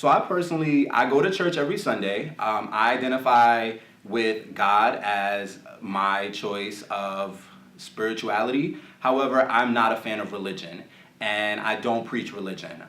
So I go to church every Sunday. I identify with God as my choice of spirituality. However, I'm not a fan of religion, and I don't preach religion.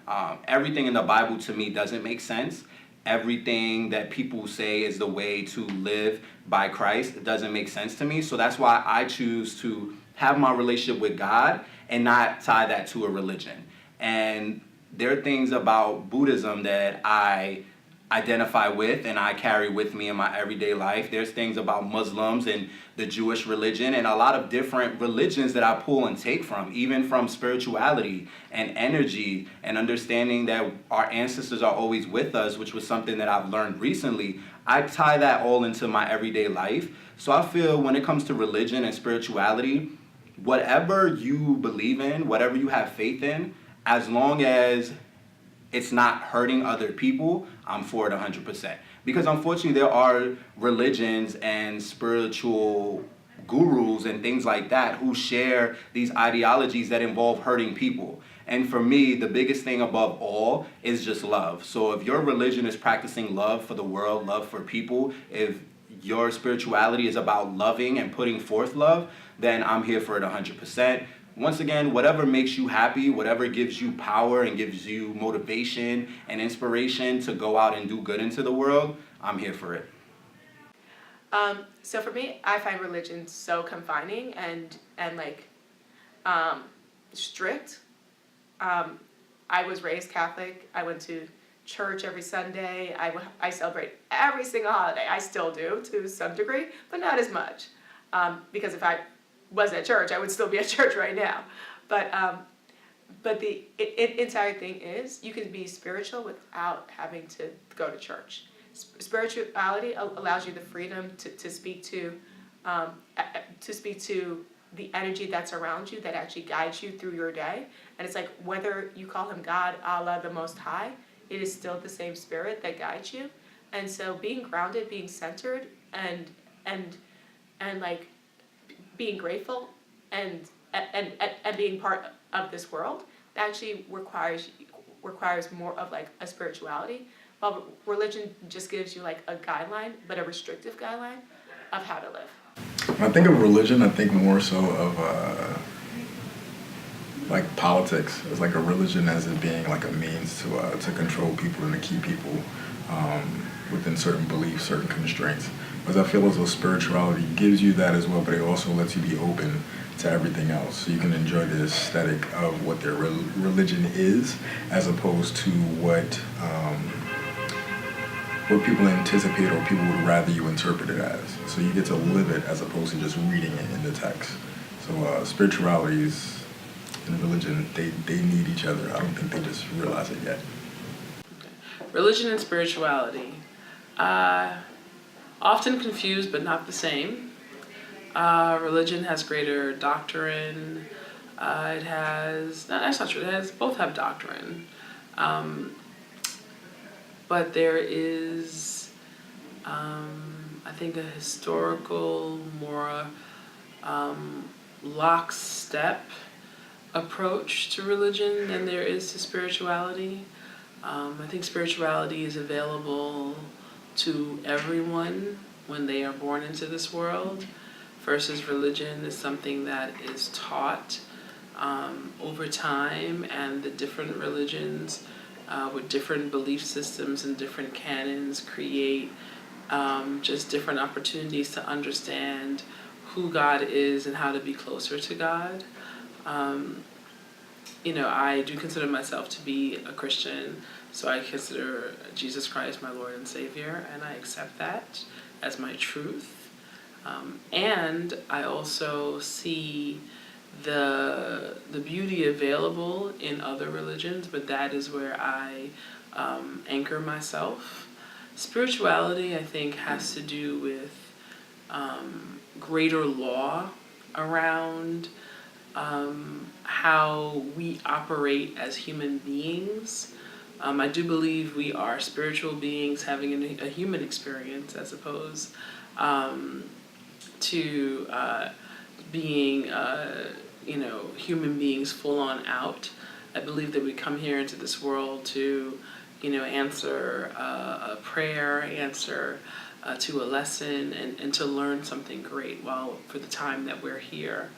Everything in the Bible to me doesn't make sense. Everything that people say is the way to live by Christ doesn't make sense to me. So that's why I choose to have my relationship with God and not tie that to a religion. And there are things about Buddhism that I identify with and I carry with me in my everyday life. There's things about Muslims and the Jewish religion and a lot of different religions that I pull and take from, even from spirituality and energy and understanding that our ancestors are always with us, which was something that I've learned recently. I tie that all into my everyday life. So I feel when it comes to religion and spirituality, whatever you believe in, whatever you have faith in, as long as it's not hurting other people, I'm for it 100%. Because unfortunately, there are religions and spiritual gurus and things like that who share these ideologies that involve hurting people. And for me, the biggest thing above all is just love. So if your religion is practicing love for the world, love for people, if your spirituality is about loving and putting forth love, then I'm here for it 100%. Once again, whatever makes you happy, whatever gives you power and gives you motivation and inspiration to go out and do good into the world, I'm here for it. So for me, I find religion so confining and strict. I was raised Catholic. I went to church every Sunday. I celebrate every single holiday. I still do to some degree, but not as much. Because if I wasn't at church, I would still be at church right now. But the entire thing is you can be spiritual without having to go to church. Spirituality allows you the freedom to speak to the energy that's around you that actually guides you through your day. And it's like whether you call him God, Allah, the Most High, it is still the same spirit that guides you. And so being grounded, being centered, and like being grateful and being part of this world actually requires more of like a spirituality, while religion just gives you like a guideline, but a restrictive guideline of how to live. When I think of religion, I think more so of like politics as like a religion as it being like a means to control people and to keep people within certain beliefs, certain constraints. Because I feel as though spirituality gives you that as well, but it also lets you be open to everything else. So you can enjoy the aesthetic of what their religion is, as opposed to what people anticipate or people would rather you interpret it as. So you get to live it as opposed to just reading it in the text. So spiritualities and religion, they need each other. I don't think they just realize it yet. Religion and spirituality. Often confused, but not the same. Religion has greater doctrine. It has, no, that's not true. Both have doctrine. But there is, I think, a historical, more lockstep approach to religion than there is to spirituality. I think spirituality is available to everyone when they are born into this world, versus religion is something that is taught over time, and the different religions with different belief systems and different canons create just different opportunities to understand who God is and how to be closer to God. I do consider myself to be a Christian, so I consider Jesus Christ my Lord and Savior, and I accept that as my truth. And I also see the beauty available in other religions, but that is where I anchor myself. Spirituality, I think, has to do with greater law around how we operate as human beings. I do believe we are spiritual beings having a human experience as opposed to being, human beings full on out. I believe that we come here into this world to answer a prayer, answer to a lesson, and to learn something great for the time that we're here.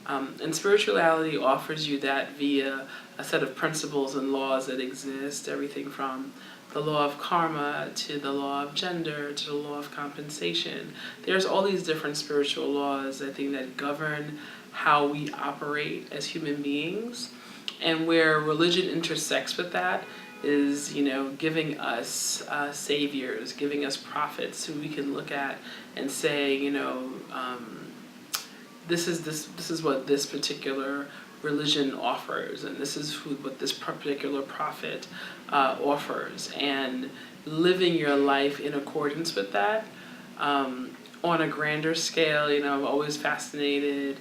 And spirituality offers you that via a set of principles and laws that exist, everything from the law of karma to the law of gender to the law of compensation. There's all these different spiritual laws, I think, that govern how we operate as human beings. And where religion intersects with that is, giving us saviors, giving us prophets who we can look at and say, this is what this particular religion offers, and this is what this particular prophet offers, and living your life in accordance with that. On a grander scale, I'm always fascinated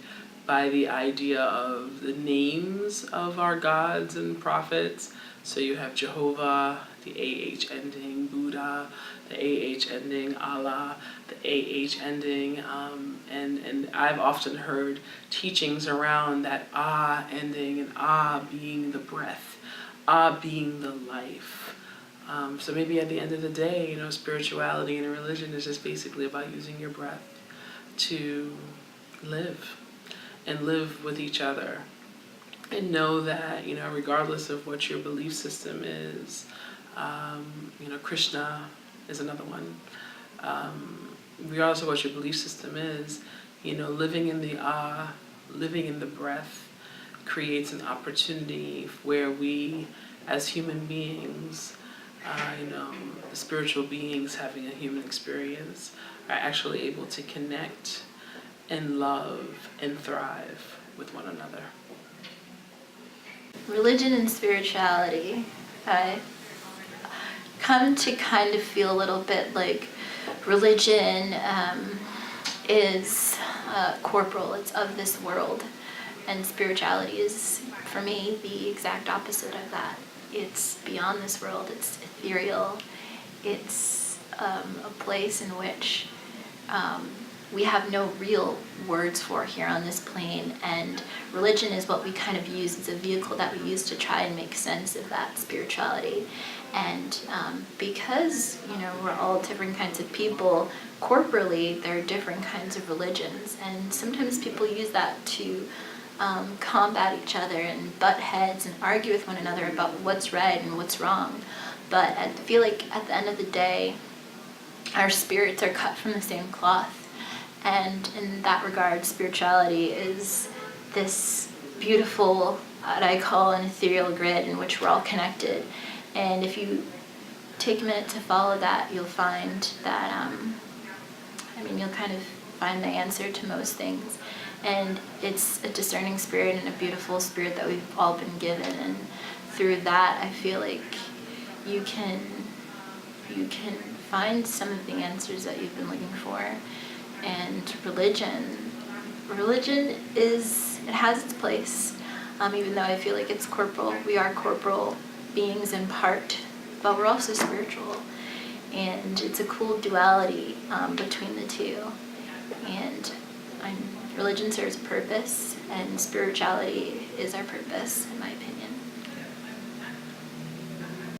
by the idea of the names of our gods and prophets. So you have Jehovah, the AH ending, Buddha, the AH ending, Allah, the AH ending, and I've often heard teachings around that Ah ending, and Ah being the breath, Ah being the life. So maybe at the end of the day, spirituality and religion is just basically about using your breath to live and live with each other. And know that, regardless of what your belief system is, Krishna is another one. Regardless of what your belief system is, living in the ah, living in the breath creates an opportunity where we, as human beings, the spiritual beings having a human experience, are actually able to connect and love and thrive with one another. Religion and spirituality, I come to kind of feel a little bit like religion is corporal, it's of this world, and spirituality is, for me, the exact opposite of that. It's beyond this world, it's ethereal, it's a place in which we have no real words for here on this plane, and religion is what we kind of use as a vehicle that we use to try and make sense of that spirituality. And because we're all different kinds of people, corporally there are different kinds of religions, and sometimes people use that to combat each other and butt heads and argue with one another about what's right and what's wrong. But I feel like at the end of the day, our spirits are cut from the same cloth. And in that regard, spirituality is this beautiful, what I call an ethereal grid in which we're all connected. And if you take a minute to follow that, you'll find that, you'll kind of find the answer to most things. And it's a discerning spirit and a beautiful spirit that we've all been given. And through that, I feel like you can find some of the answers that you've been looking for. And religion it has its place, even though I feel like it's corporal. We are corporal beings in part, but we're also spiritual. And it's a cool duality between the two. And religion serves a purpose, and spirituality is our purpose, in my opinion.